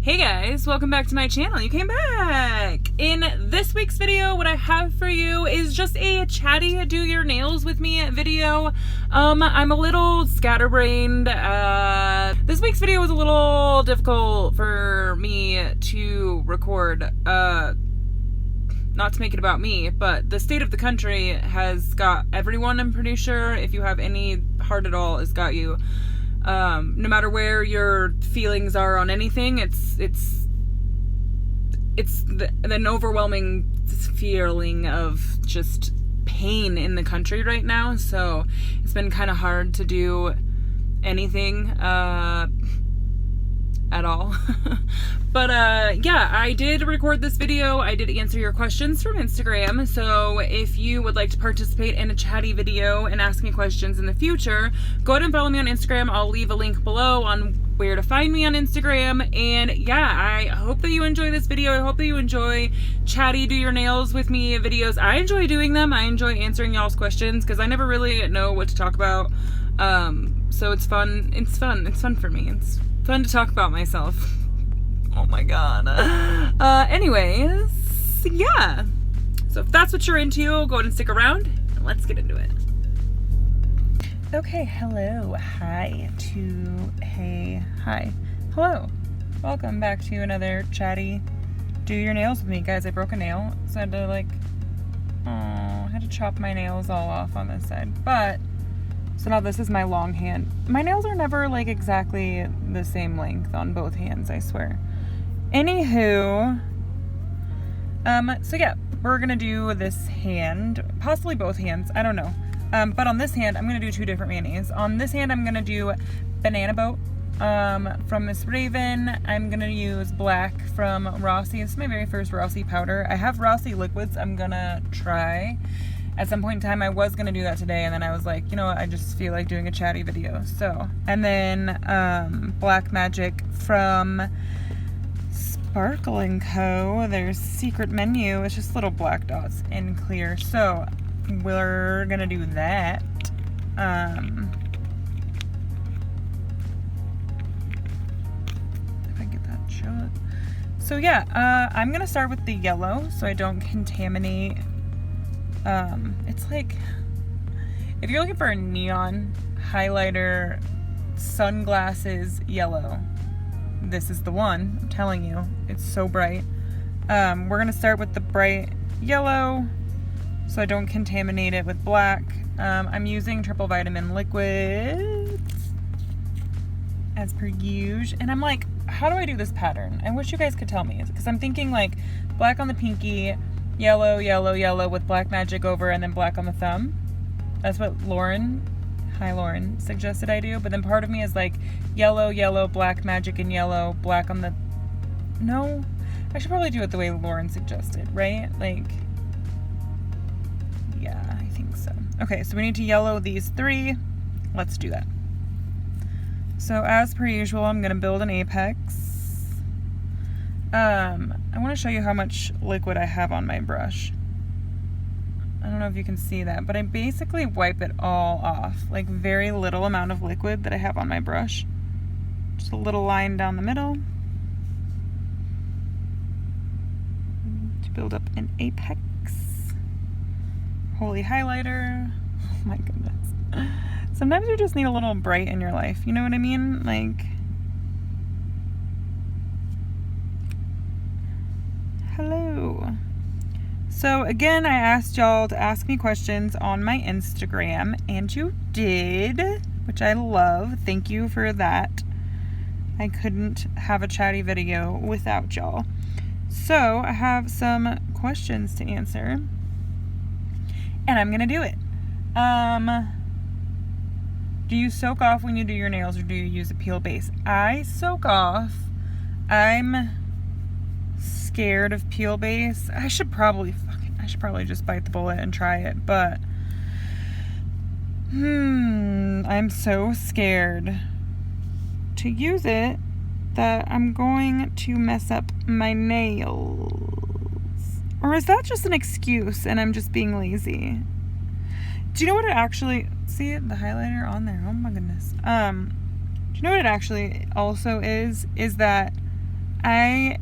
Hey guys, welcome back to my channel. You came back. In this week's video, what I have for you is just a chatty do your nails with me video. I'm a little scatterbrained. This week's video was a little difficult for me to record. Not to make it about me, but the state of the country has got everyone, I'm pretty sure. If you have any heart at all, it's got you. No matter where your feelings are on anything, it's an overwhelming feeling of just pain in the country right now. So it's been kind of hard to do anything at all. But yeah, I did record this video. I did answer your questions from Instagram. So if you would like to participate in a chatty video and ask me questions in the future, go ahead and follow me on Instagram. I'll leave a link below on where to find me on Instagram. And yeah, I hope that you enjoy this video. I hope that you enjoy chatty do your nails with me videos. I enjoy doing them. I enjoy answering y'all's questions because I never really know what to talk about. So it's fun. It's fun for me. It's fun to talk about myself. Oh my god. Anyways, yeah. So if that's what you're into, go ahead and stick around and let's get into it. Okay, hello, hi. Hello. Welcome back to another chatty do your nails with me. Guys, I broke a nail, so I had to chop my nails all off on this side. But so now this is my long hand. My nails are never like exactly the same length on both hands, I swear. Anywho, so yeah, we're gonna do this hand, possibly both hands, I don't know. But on this hand, I'm gonna do two different manis. On this hand, I'm gonna do Banana Boat from Miss Raven. I'm gonna use black from Rossi. This is my very first Rossi powder. I have Rossi liquids I'm gonna try. At some point in time, I was going to do that today, and then I was like, you know what, I just feel like doing a chatty video. So, and then Black Magic from Sparkle & Co. There's Secret Menu. It's just little black dots in clear. So, we're going to do that. If I get that shot. So, yeah, I'm going to start with the yellow so I don't contaminate. It's like, if you're looking for a neon highlighter, sunglasses, yellow, this is the one. I'm telling you, it's so bright. We're going to start with the bright yellow so I don't contaminate it with black. I'm using triple vitamin liquids as per usual. And I'm like, how do I do this pattern? I wish you guys could tell me, because I'm thinking like black on the pinky, yellow, yellow, yellow with black magic over, and then black on the thumb. That's what Lauren suggested I do. But then part of me is like yellow, yellow, black magic, and yellow, black on the... No, I should probably do it the way Lauren suggested, right? Like, yeah, I think so. Okay, so we need to yellow these three. Let's do that. So as per usual, I'm gonna build an apex. I want to show you how much liquid I have on my brush. I don't know if you can see that, but I basically wipe it all off. Like very little amount of liquid that I have on my brush. Just a little line down the middle to build up an apex. Holy highlighter. Oh my goodness. Sometimes you just need a little bright in your life. You know what I mean? Like, hello. So again, I asked y'all to ask me questions on my Instagram, and you did, which I love. Thank you for that. I couldn't have a chatty video without y'all. So I have some questions to answer, and I'm gonna do it. Do you soak off when you do your nails, or do you use a peel base? I soak off. I'm scared of peel base. I should probably just bite the bullet and try it, but I'm so scared to use it that I'm going to mess up my nails. Or is that just an excuse and I'm just being lazy? Do you know what it actually... See the highlighter on there? Oh my goodness. Do you know what it actually also is? Is that I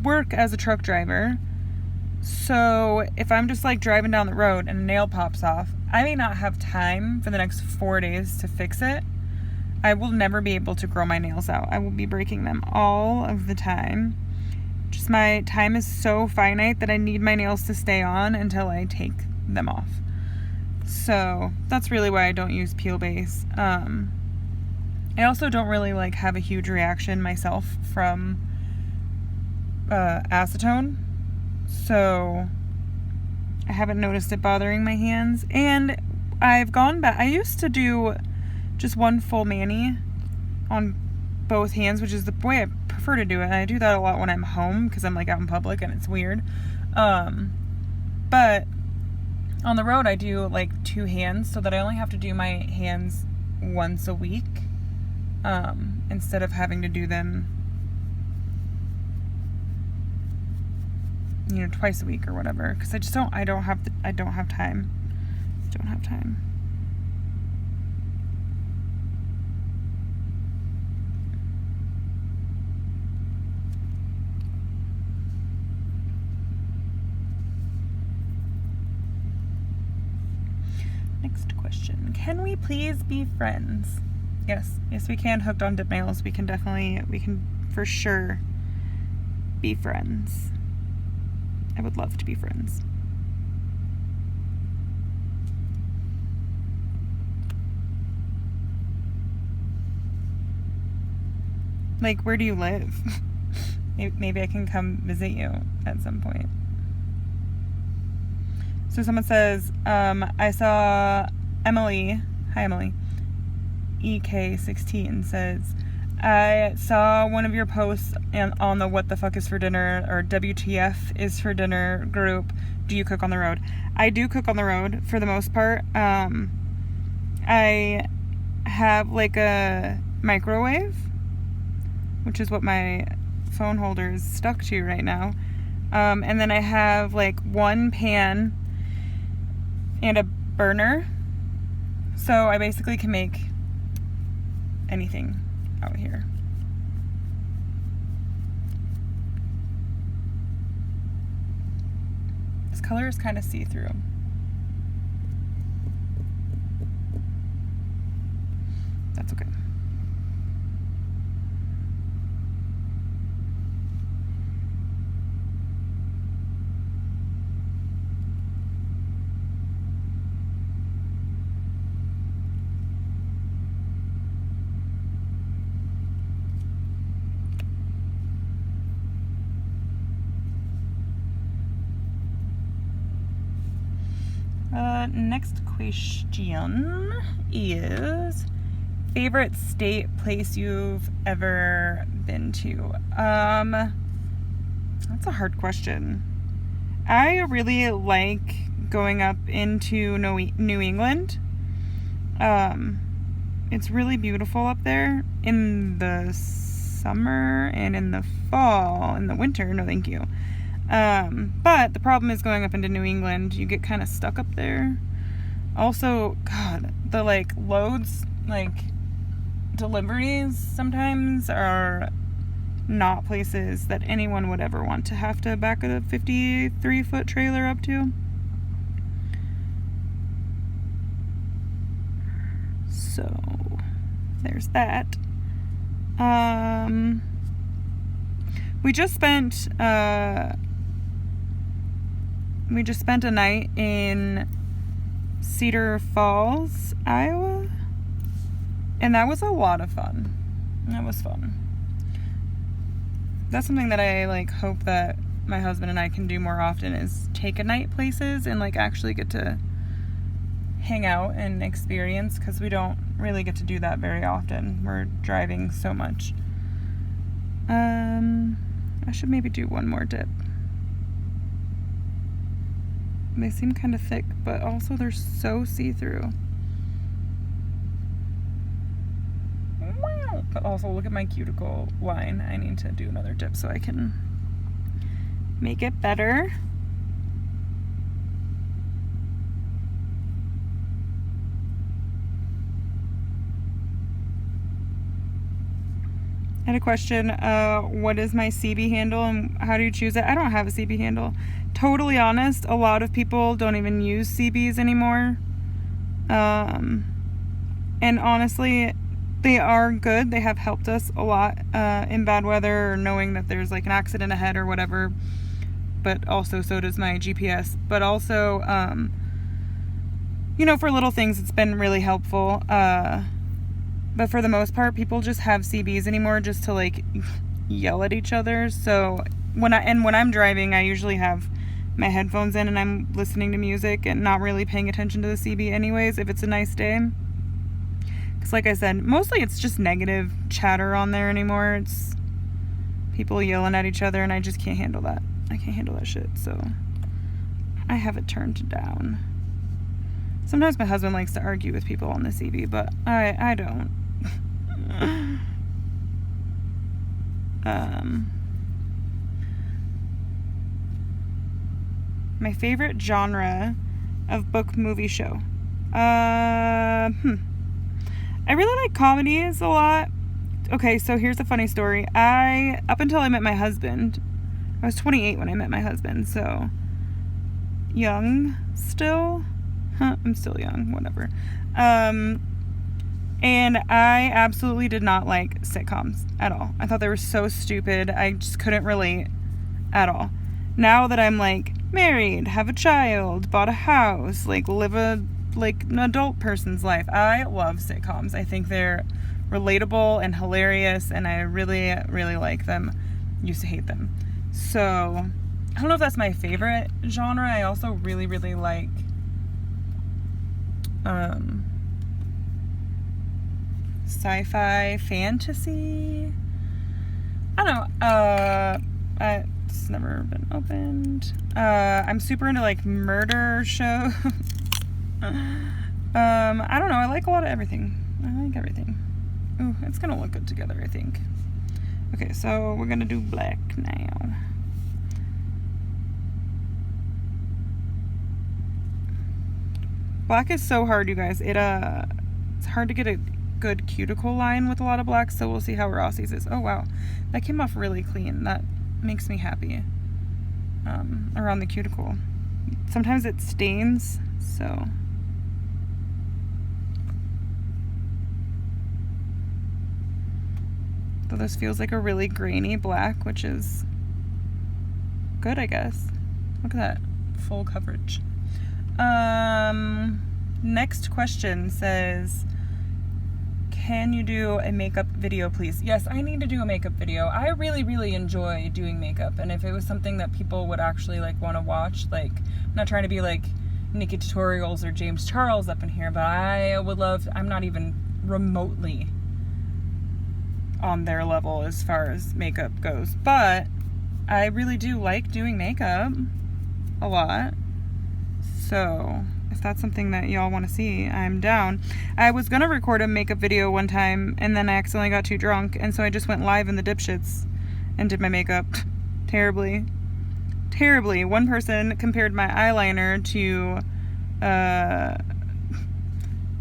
work as a truck driver, so if I'm just like driving down the road and a nail pops off, I may not have time for the next 4 days to fix it. I will never be able to grow my nails out. I will be breaking them all of the time. Just my time is so finite that I need my nails to stay on until I take them off. So that's really why I don't use peel base. I also don't really like have a huge reaction myself from acetone, so I haven't noticed it bothering my hands. And I've gone back. I used to do just one full mani on both hands, which is the way I prefer to do it. And I do that a lot when I'm home because I'm like out in public and it's weird. But on the road I do like 2 hands so that I only have to do my hands once a week, instead of having to do them, you know, twice a week or whatever, because I don't have time. Next question. Can we please be friends? Yes, we can. Hooked on dip nails. We can for sure be friends. I would love to be friends. Like, where do you live? Maybe I can come visit you at some point. So someone says, I saw Emily, hi Emily, EK16 says, I saw one of your posts on the What the Fuck is for Dinner or WTF is for Dinner group. Do you cook on the road? I do cook on the road for the most part. I have like a microwave, which is what my phone holder is stuck to right now. And then I have like one pan and a burner. So I basically can make anything out here. This color is kind of see-through. That's okay. Next question is favorite state, place you've ever been to. That's a hard question. I really like going up into New England. It's really beautiful up there in the summer and in the fall. In the winter, no thank you. But the problem is going up into New England, you get kind of stuck up there. Also, God, the like loads, like deliveries sometimes are not places that anyone would ever want to have to back a 53-foot trailer up to. So there's that. We just spent a night in Cedar Falls, Iowa, and that was a lot of fun. That was fun. That's something that I like hope that my husband and I can do more often, is take a night places and like actually get to hang out and experience, because we don't really get to do that very often. We're driving so much. I should maybe do one more dip. They seem kind of thick, but also they're so see-through. Wow. But also look at my cuticle line. I need to do another dip so I can make it better. I had a question, what is my CB handle and how do you choose it? I don't have a CB handle. Totally honest, a lot of people don't even use CBs anymore. And honestly, they are good. They have helped us a lot in bad weather or knowing that there's like an accident ahead or whatever. But also, so does my GPS. But also, you know, for little things, it's been really helpful. But for the most part, people just have CBs anymore just to like yell at each other. So when I'm driving, I usually have my headphones in and I'm listening to music and not really paying attention to the CB anyways if it's a nice day. Because like I said, mostly it's just negative chatter on there anymore. It's people yelling at each other and I just can't handle that. I can't handle that shit. So I have it turned down. Sometimes my husband likes to argue with people on the CB, but I don't. My favorite genre of book, movie, show. I really like comedies a lot. Okay, so here's a funny story. Up until I met my husband, I was 28 when I met my husband, so young still. I'm still young, whatever. And I absolutely did not like sitcoms at all. I thought they were so stupid. I just couldn't relate at all. Now that I'm like married, have a child, bought a house, like live an adult person's life, I love sitcoms. I think they're relatable and hilarious, and I really, really like them. Used to hate them. So I don't know if that's my favorite genre. I also really, really like sci-fi, fantasy. I don't know. It's never been opened. I'm super into like murder shows. I don't know. I like a lot of everything. I like everything. Ooh, it's gonna look good together, I think. Okay, so we're gonna do black now. Black is so hard, you guys. It's hard to get a good cuticle line with a lot of black, so we'll see how Rossi's is. Oh wow, that came off really clean. That makes me happy. Around the cuticle. Sometimes it stains, so. So this feels like a really grainy black, which is good, I guess. Look at that, full coverage. Next question says, can you do a makeup video, please? Yes, I need to do a makeup video. I really, really enjoy doing makeup, and if it was something that people would actually like want to watch, like, I'm not trying to be like Nikki Tutorials or James Charles up in here, but I would love, I'm not even remotely on their level as far as makeup goes, but I really do like doing makeup a lot. So if that's something that y'all want to see, I'm down. I was gonna record a makeup video one time and then I accidentally got too drunk, and so I just went live in the dipshits and did my makeup terribly. One person compared my eyeliner to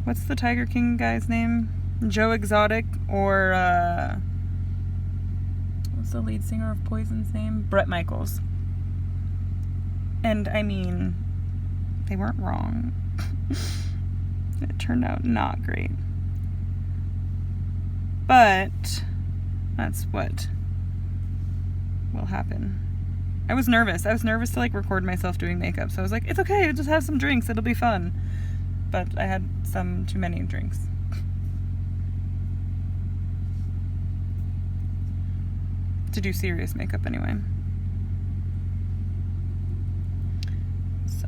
what's the Tiger King guy's name? Joe Exotic, or what's the lead singer of Poison's name? Bret Michaels. And I mean, they weren't wrong. It turned out not great. But that's what will happen. I was nervous. I was nervous to like record myself doing makeup. So I was like, it's okay, I'll just have some drinks. It'll be fun. But I had some too many drinks. To do serious makeup anyway. So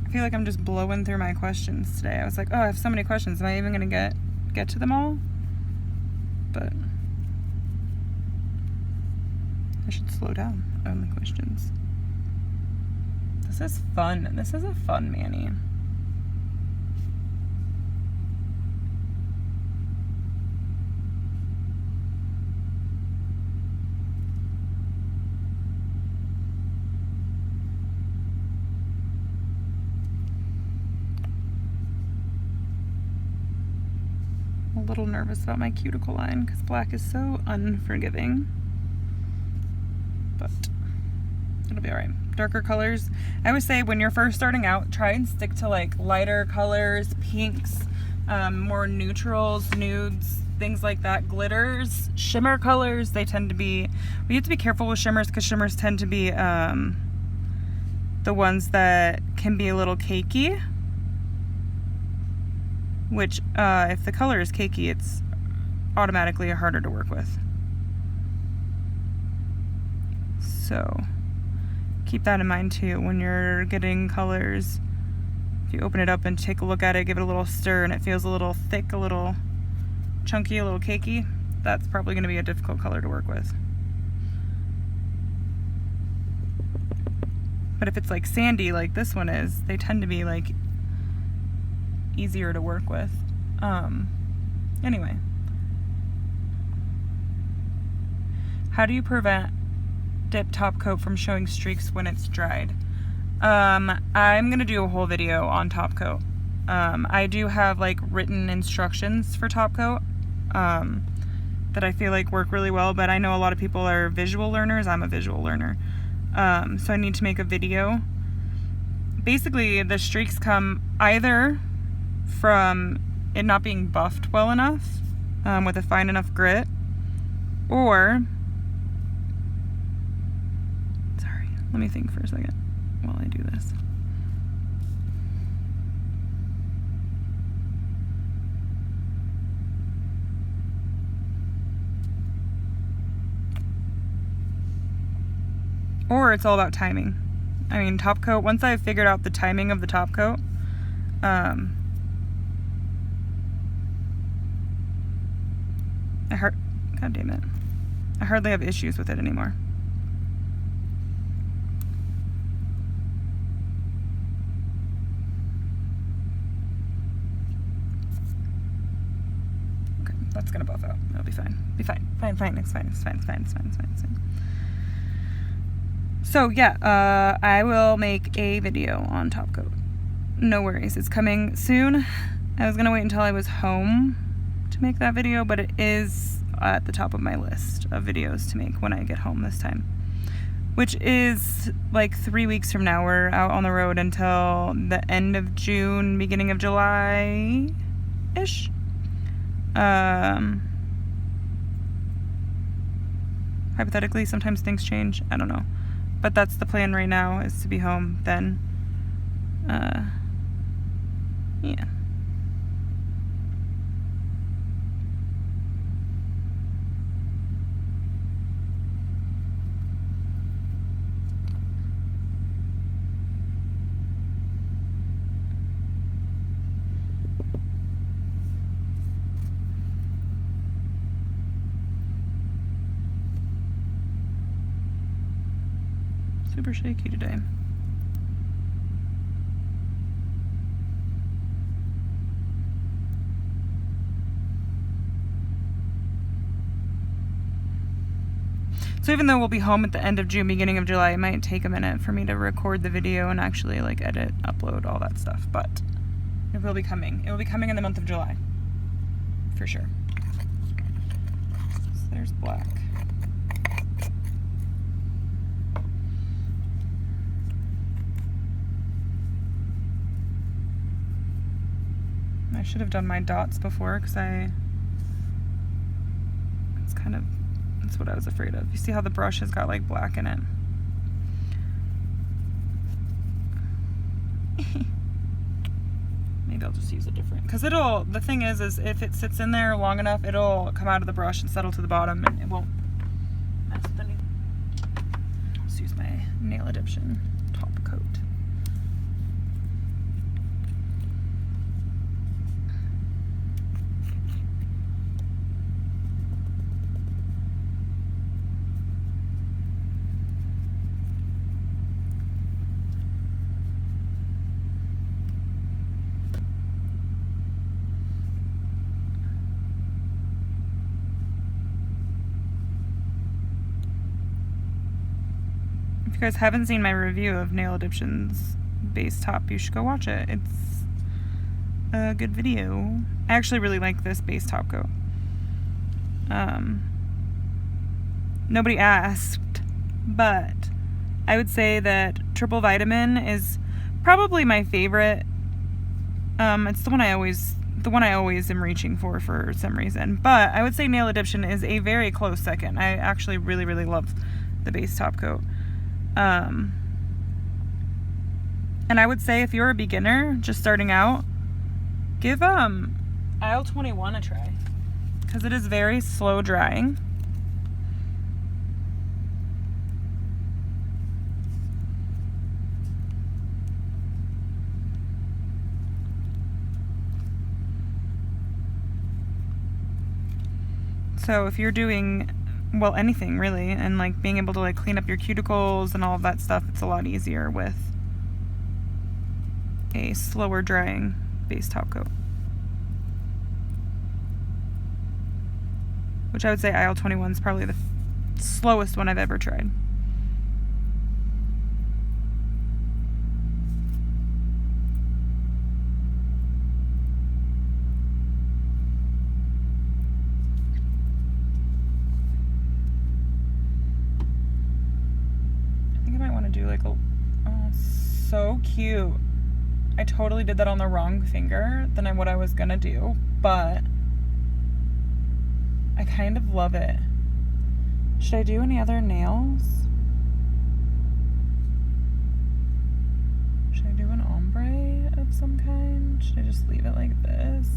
I feel like I'm just blowing through my questions today. I was like, oh, I have so many questions. Am I even gonna get to them all? But I should slow down on the questions. This is fun. This is a fun mani. little nervous about my cuticle line because black is so unforgiving. But it'll be alright. Darker colors. I would say when you're first starting out, try and stick to like lighter colors, pinks, more neutrals, nudes, things like that. Glitters, shimmer colors, they tend to be, we have to be careful with shimmers because shimmers tend to be the ones that can be a little cakey. Which, if the color is cakey, it's automatically harder to work with. So, keep that in mind too when you're getting colors. If you open it up and take a look at it, give it a little stir, and it feels a little thick, a little chunky, a little cakey, that's probably going to be a difficult color to work with. But if it's like sandy, like this one is, they tend to be like easier to work with. Anyway, how do you prevent dip top coat from showing streaks when it's dried? I'm gonna do a whole video on top coat. I do have like written instructions for top coat that I feel like work really well, but I know a lot of people are visual learners. I'm a visual learner, so I need to make a video. Basically, the streaks come either from it not being buffed well enough with a fine enough grit, or, sorry, let me think for a second while I do this. Or it's all about timing. I mean, top coat, once I've figured out the timing of the top coat, God damn it. I hardly have issues with it anymore. Okay, that's gonna buff out. It'll be fine. Be fine. Fine. It's fine. So yeah, I will make a video on top coat. No worries, it's coming soon. I was gonna wait until I was home to make that video, but it is at the top of my list of videos to make when I get home this time, which is like 3 weeks from now. We're out on the road until the end of June, beginning of July-ish. Hypothetically, sometimes things change. I don't know. But that's the plan right now, is to be home then. Yeah. Super shaky today. So even though we'll be home at the end of June, beginning of July, it might take a minute for me to record the video and actually like edit, upload, all that stuff, but it will be coming. It will be coming in the month of July, for sure. So there's black. I should have done my dots before because that's what I was afraid of. You see how the brush has got like black in it? Maybe I'll just use a different, because the thing is if it sits in there long enough, it'll come out of the brush and settle to the bottom and it won't mess with anything. I'll just use my nail addition top coat. If you guys haven't seen my review of Nail Addition's base top, you should go watch it. It's a good video. I actually really like this base top coat. Nobody asked, but I would say that Triple Vitamin is probably my favorite. It's the one I always am reaching for some reason. But I would say Nail Addiction is a very close second. I actually really, really love the base top coat. And I would say if you're a beginner just starting out, give Aisle 21 a try, because it is very slow drying. So if you're doing, well, anything really, and like being able to like clean up your cuticles and all of that stuff, it's a lot easier with a slower drying base top coat. Which I would say Aisle 21 is probably the slowest one I've ever tried. Do like a, oh, so cute. I totally did that on the wrong finger than what I was gonna do, but I kind of love it. Should I do any other nails? Should I do an ombre of some kind? Should I just leave it like this?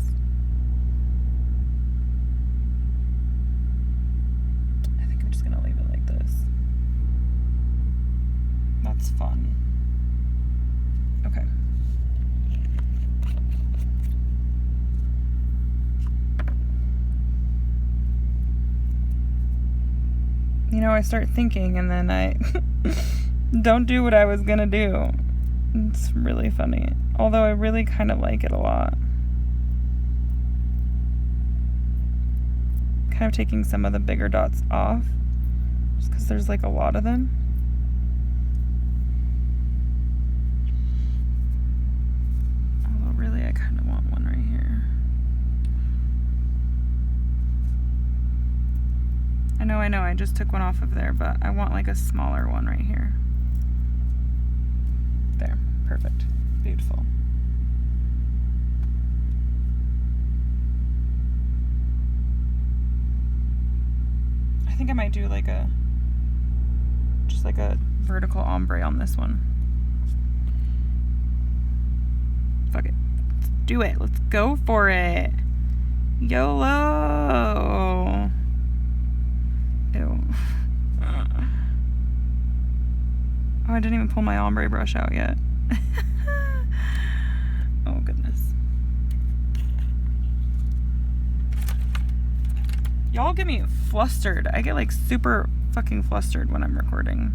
I think I'm just gonna leave it like this. That's fun. Okay. You know, I start thinking and then I don't do what I was gonna do. It's really funny. Although I really kind of like it a lot. Kind of taking some of the bigger dots off, just because there's like a lot of them. Really, I kind of want one right here. I know, I just took one off of there, but I want like a smaller one right here. There, perfect, beautiful. I think I might do like just like a vertical ombre on this one. Fuck it. Let's do it. Let's go for it. YOLO. Ew. Oh, I didn't even pull my ombre brush out yet. Oh, goodness. Y'all get me flustered. I get like super fucking flustered when I'm recording.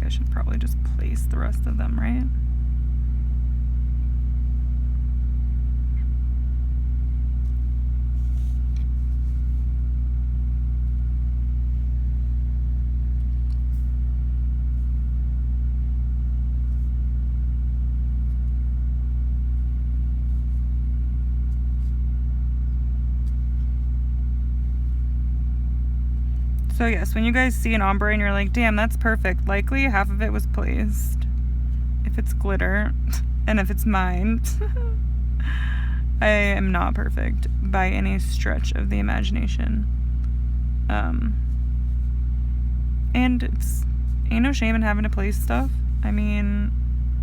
I should probably just place the rest of them, right? So yes, when you guys see an ombre and you're like, damn, that's perfect, likely half of it was placed. If it's glitter, and if it's mine. I am not perfect by any stretch of the imagination. And it's ain't no shame in having to place stuff. I mean,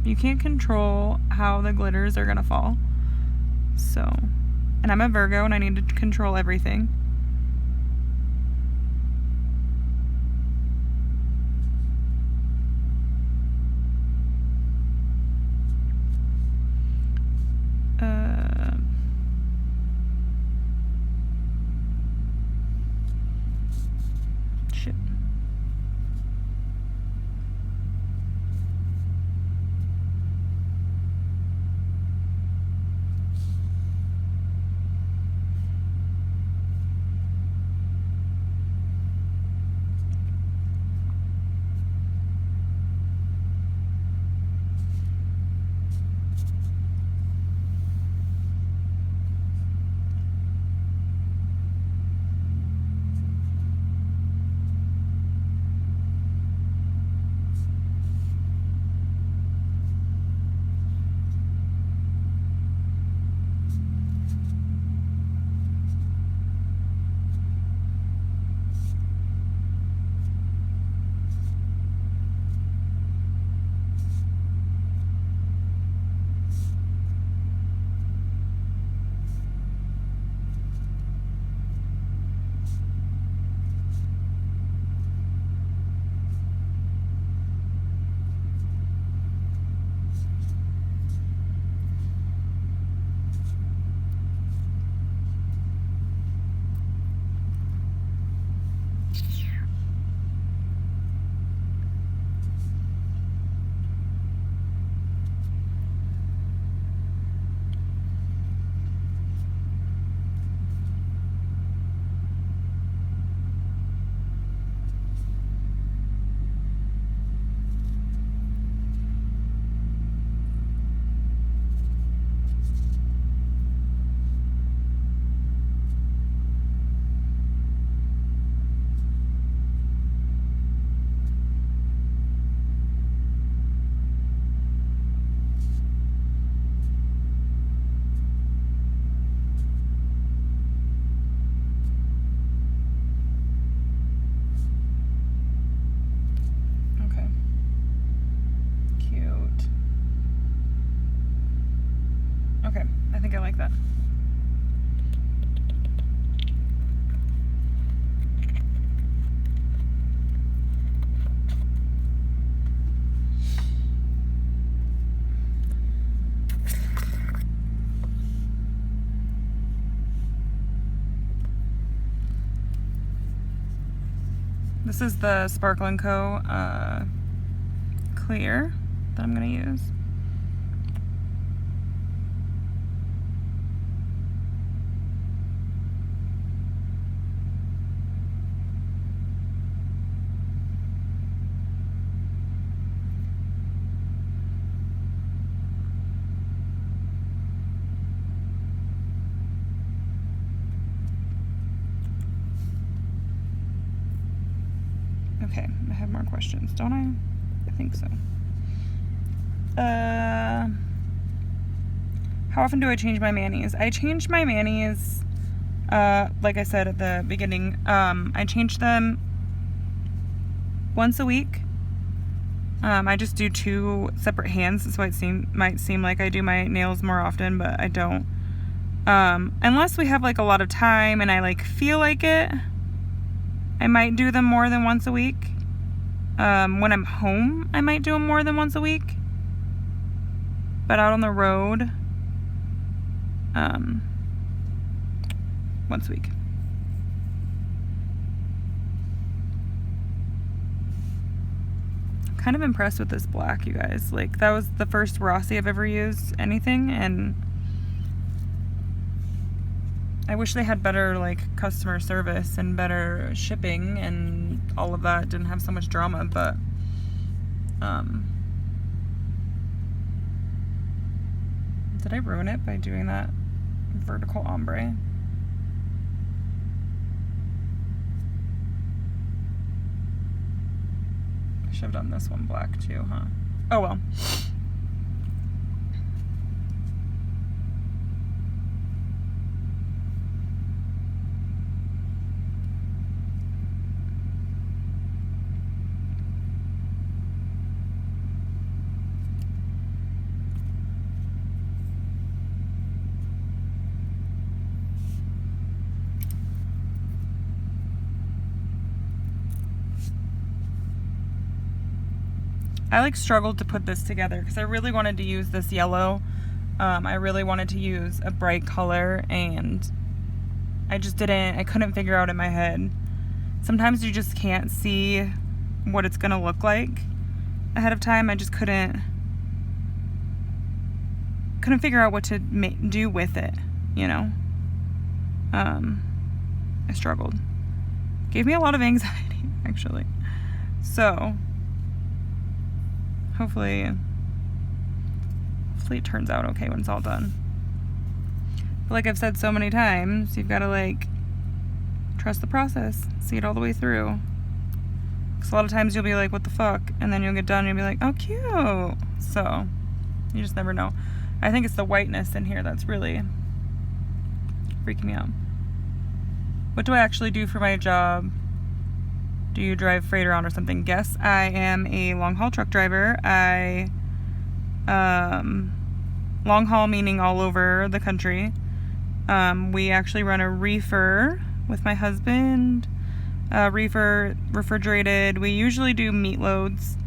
you can't control how the glitters are gonna fall. So, and I'm a Virgo and I need to control everything. Shit. Okay, I think I like that. This is the Sparkle & Co. Clear that I'm going to use. Okay, I have more questions, don't I? I think so. How often do I change my manis? I change my manis, like I said at the beginning, I change them once a week. I just do 2 separate hands, so it might seem like I do my nails more often, but I don't. Unless we have like a lot of time and I like feel like it, I might do them more than once a week. When I'm home, I might do them more than once a week. But out on the road, once a week. I'm kind of impressed with this black, you guys. Like, that was the first Rossi I've ever used anything, and I wish they had better like customer service and better shipping and all of that. Didn't have so much drama, but did I ruin it by doing that vertical ombre? should have done this one black too, huh? Oh well. I like struggled to put this together because I really wanted to use this yellow. I really wanted to use a bright color, and I couldn't figure out in my head. Sometimes you just can't see what it's gonna look like ahead of time. I just couldn't figure out what to do with it, you know? I struggled. Gave me a lot of anxiety, actually. So hopefully it turns out okay when it's all done. But like I've said so many times, you've got to like trust the process, see it all the way through. Because a lot of times you'll be like, what the fuck? And then you'll get done and you'll be like, oh, cute. So you just never know. I think it's the whiteness in here that's really freaking me out. What do I actually do for my job? Do you drive freight around or something? Yes, I am a long haul truck driver. Long haul meaning all over the country. We actually run a reefer with my husband. Reefer, refrigerated. We usually do meat loads.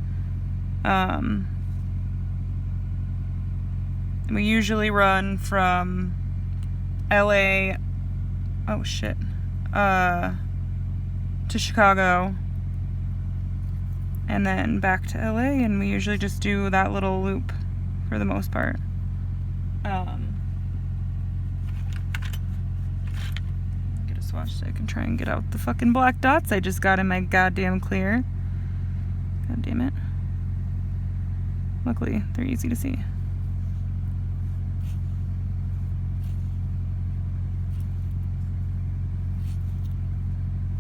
We usually run from LA, to Chicago, and then back to LA, and we usually just do that little loop for the most part. Get a swatch so I can try and get out the fucking black dots I just got in my goddamn clear. God damn it. Luckily, they're easy to see.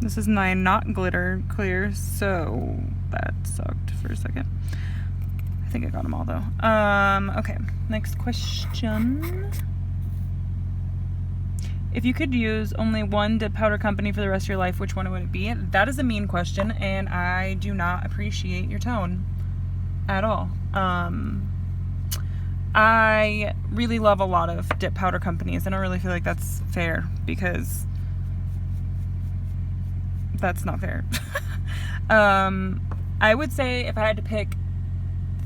This is my not glitter clear, so that sucked for a second. I think I got them all though. Okay, next question. If you could use only one dip powder company for the rest of your life, which one would it be? That is a mean question, and I do not appreciate your tone at all. I really love a lot of dip powder companies. I don't really feel like that's fair, because that's not fair. I would say if I had to pick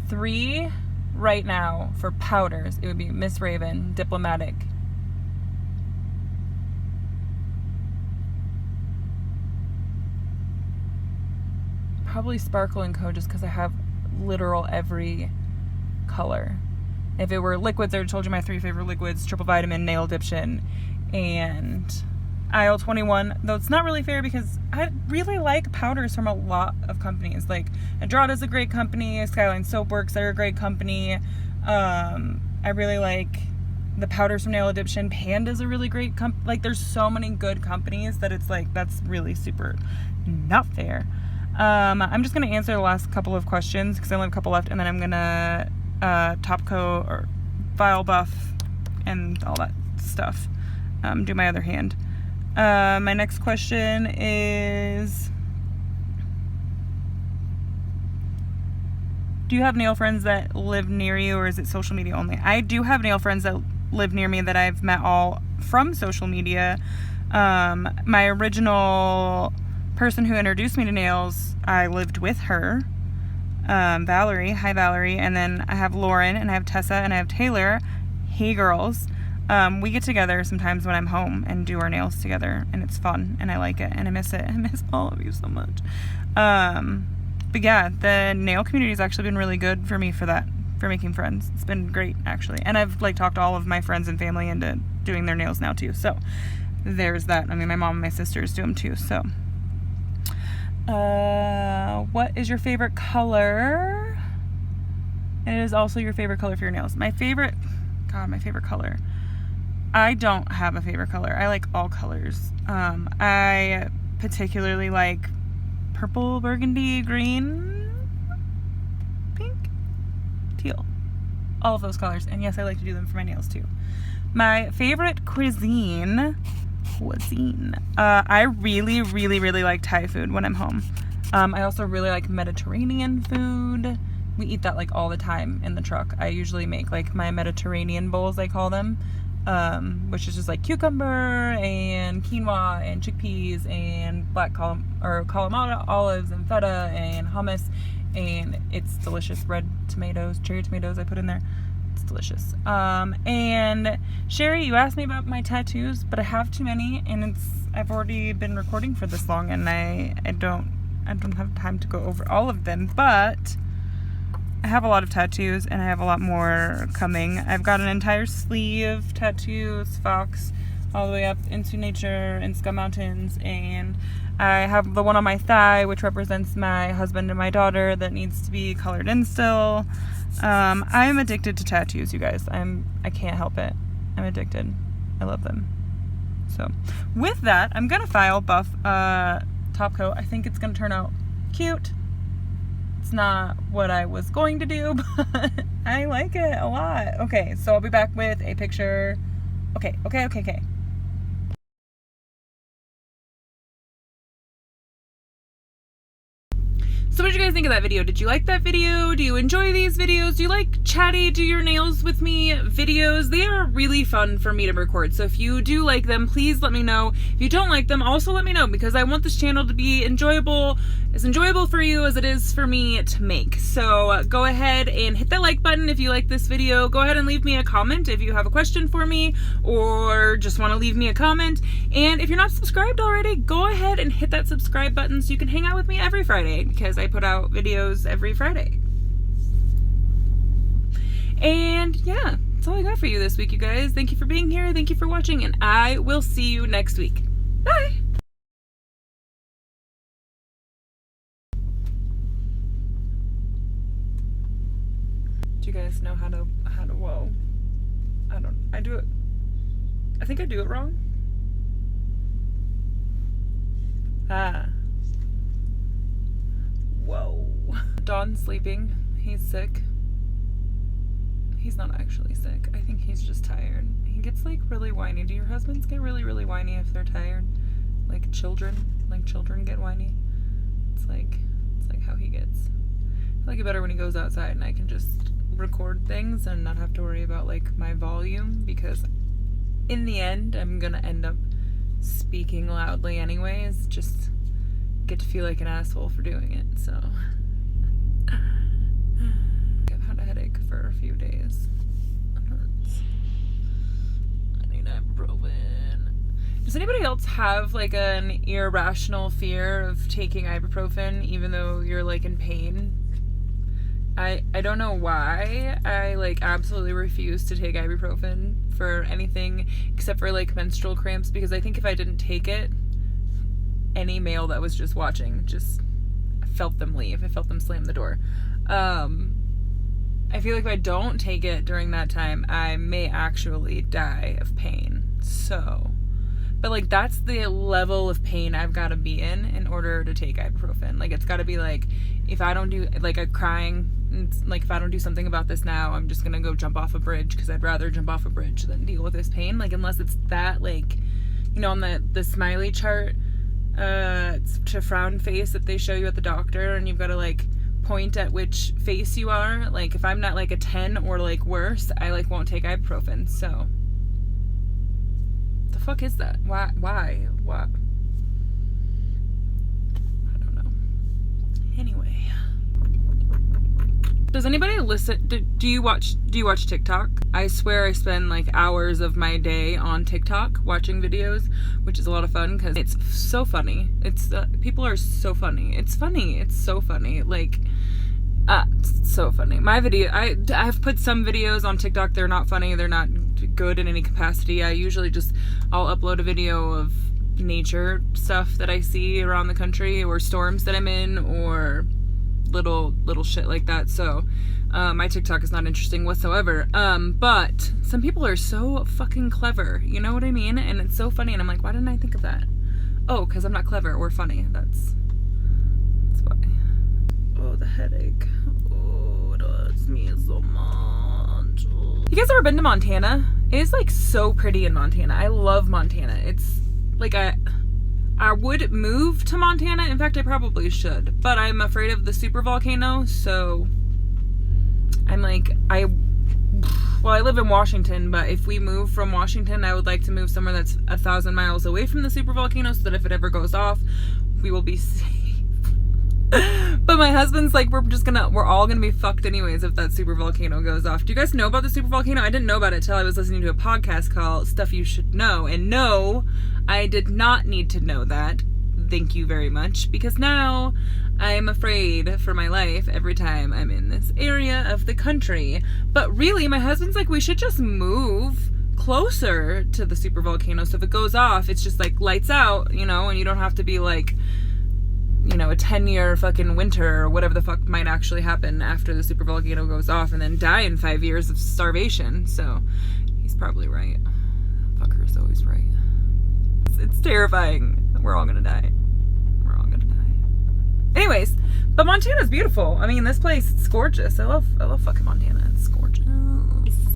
3 right now for powders, it would be Miss Raven, Diplomatic, probably Sparkle & Co, just because I have literal every color. If it were liquids, I would have told you my 3 favorite liquids: Triple Vitamin, Nail Addiction, and Aisle 21, though it's not really fair because I really like powders from a lot of companies. Like Adrada's a great company, Skyline Soapworks, they're a great company. I really like the powders from Nail Addiction. Panda's a really great company. Like there's so many good companies that it's like, that's really super not fair. I'm just going to answer the last couple of questions because I only have a couple left, and then I'm going to top coat or file buff and all that stuff. Do my other hand. My next question is, do you have nail friends that live near you, or is it social media only? I do have nail friends that live near me that I've met all from social media. My original person who introduced me to nails, I lived with her, Valerie. Hi, Valerie. And then I have Lauren, and I have Tessa, and I have Taylor. Hey, girls. We get together sometimes when I'm home and do our nails together, and it's fun, and I like it, and I miss it. I miss all of you so much. But yeah, the nail community has actually been really good for me for that, for making friends. It's been great, actually. And I've like talked all of my friends and family into doing their nails now too. So there's that. I mean, my mom and my sisters do them too. So what is your favorite color? And it is also your favorite color for your nails. My favorite color. I don't have a favorite color. I like all colors. I particularly like purple, burgundy, green. all of those colors. And yes, I like to do them for my nails too. My favorite cuisine. I really, really, really like Thai food when I'm home. I also really like Mediterranean food. We eat that like all the time in the truck. I usually make like my Mediterranean bowls, I call them, which is just like cucumber and quinoa and chickpeas and black Kalamata olives and feta and hummus, and it's delicious. Red tomatoes, cherry tomatoes I put in there. It's delicious. And Sherry, you asked me about my tattoos, but I have too many, and I've already been recording for this long, and I don't have time to go over all of them, but I have a lot of tattoos, and I have a lot more coming. I've got an entire sleeve tattoos, fox, all the way up into nature and Sky Mountains, and I have the one on my thigh, which represents my husband and my daughter, that needs to be colored in still. I'm addicted to tattoos, you guys. I can't help it. I'm addicted. I love them. So, with that, I'm gonna file buff top coat. I think it's gonna turn out cute. It's not what I was going to do, but I like it a lot. Okay, so I'll be back with a picture. Okay. So what did you guys think of that video? Did you like that video? Do you enjoy these videos? Do you like chatty, do your nails with me videos? They are really fun for me to record. So if you do like them, please let me know. If you don't like them, also let me know, because I want this channel to be as enjoyable for you as it is for me to make. So go ahead and hit that like button if you like this video. Go ahead and leave me a comment if you have a question for me or just want to leave me a comment. And if you're not subscribed already, go ahead and hit that subscribe button so you can hang out with me every Friday, because I put out videos every Friday. And yeah, that's all I got for you this week, you guys. Thank you for being here. Thank you for watching, and I will see you next week. Bye. Do you guys know how to whoa. I think I do it wrong. Whoa. Don's sleeping. He's sick. He's not actually sick. I think he's just tired. He gets like really whiny. Do your husbands get really, really whiny if they're tired? Like children get whiny. It's like how he gets. I like it better when he goes outside and I can just record things and not have to worry about like my volume, because in the end I'm gonna end up speaking loudly anyways. Just get to feel like an asshole for doing it. So I've had a headache for a few days. It hurts. I need ibuprofen. Does anybody else have like an irrational fear of taking ibuprofen even though you're like in pain? I don't know why. I like absolutely refuse to take ibuprofen for anything except for like menstrual cramps, because I think if I didn't take it, any male that was just watching just felt them leave. I felt them slam the door. I feel like if I don't take it during that time, I may actually die of pain. So, but like that's the level of pain I've got to be in order to take ibuprofen. Like it's got to be like, if I don't do, like I'm crying, like if I don't do something about this now, I'm just gonna go jump off a bridge, because I'd rather jump off a bridge than deal with this pain. Like unless it's that, like, you know, on the smiley chart, it's to frown face that they show you at the doctor, and you've got to like point at which face you are. Like if I'm not like a 10 or like worse, I like won't take ibuprofen. So the fuck is that? Why? What? I don't know. Anyway, does anybody listen? Do you watch TikTok? I swear I spend like hours of my day on TikTok watching videos, which is a lot of fun because it's so funny. It's people are so funny. It's funny. It's so funny. Like, it's so funny. My video, I've put some videos on TikTok. They're not funny. They're not good in any capacity. I'll upload a video of nature stuff that I see around the country, or storms that I'm in, or little shit like that. So my TikTok is not interesting whatsoever, but some people are so fucking clever, you know what I mean? And it's so funny, and I'm like, why didn't I think of that? Oh, because I'm not clever or funny. That's why. Oh, the headache. Oh, it hurts me so much. you guys ever been to Montana? It is like so pretty in Montana. I love Montana. It's like I would move to Montana. In fact, I probably should, but I'm afraid of the supervolcano, so I'm like, I live in Washington, but if we move from Washington, I would like to move somewhere that's 1,000 miles away from the supervolcano so that if it ever goes off, we will be safe. But my husband's like, we're all gonna be fucked anyways if that supervolcano goes off. Do you guys know about the supervolcano? I didn't know about it till I was listening to a podcast called Stuff You Should Know. And no, I did not need to know that. Thank you very much. Because now I'm afraid for my life every time I'm in this area of the country. But really, my husband's like, we should just move closer to the supervolcano. So if it goes off, it's just like lights out, you know, and you don't have to be like, you know, a 10-year fucking winter or whatever the fuck might actually happen after the supervolcano goes off and then die in 5 years of starvation. So he's probably right. Fucker's always right. It's terrifying. We're all gonna die. We're all gonna die. Anyways, but Montana's beautiful. I mean, this place, it's gorgeous. I love fucking Montana. It's gorgeous.